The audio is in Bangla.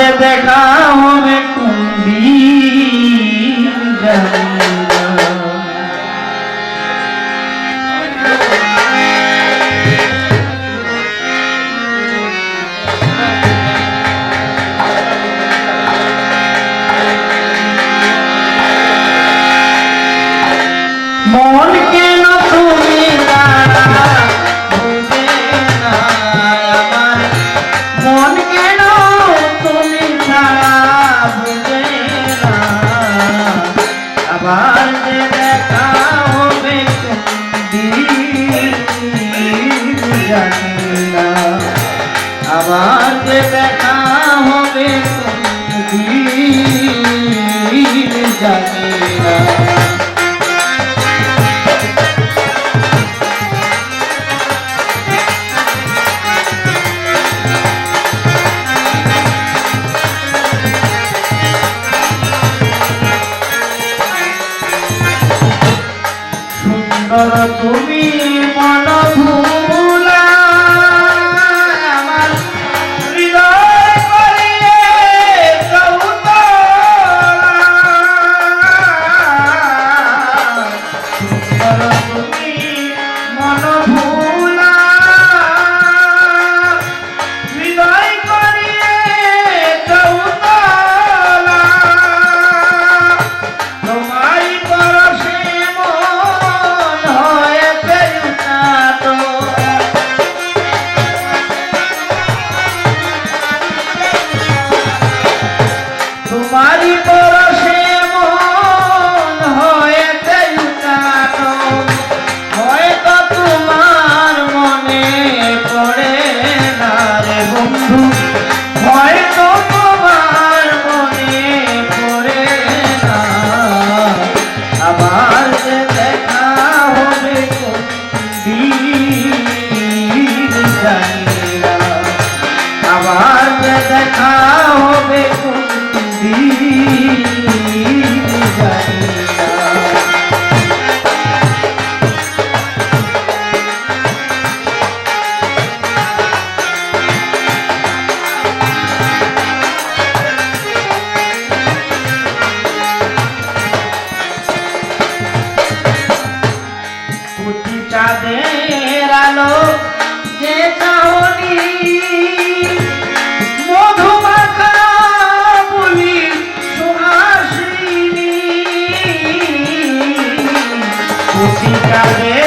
যে দেখা হবে কুন্দিন জানি না। মন কেন তুমি তারা বুঝে না আমার, মন কেন তুমি তারা বুঝে না, আবার যে দেখা হবে কোনদিন জানি না, আবার যে দেখা হবে কোনদিন জানি না। তুমি মন ভুলা আমার হৃদয় করিয়ে কৌতলা, তুমি মন ভুলা হৃদয় করিয়ে কৌতলা, তোমায় পরশে তোমারি পরশে মন হয়েছে উঠানো, হয়তো তোমার মনে পড়ে না রে বন্ধু, হয়তো তোমার মনে পড়ে না, আবার যে দেখা হবে কোনদিন জানি না, আবার যে দেখা হবে চাঁদের আলো যে চাহনি মধুমাখা বলি সুহাসিনী, চাঁদের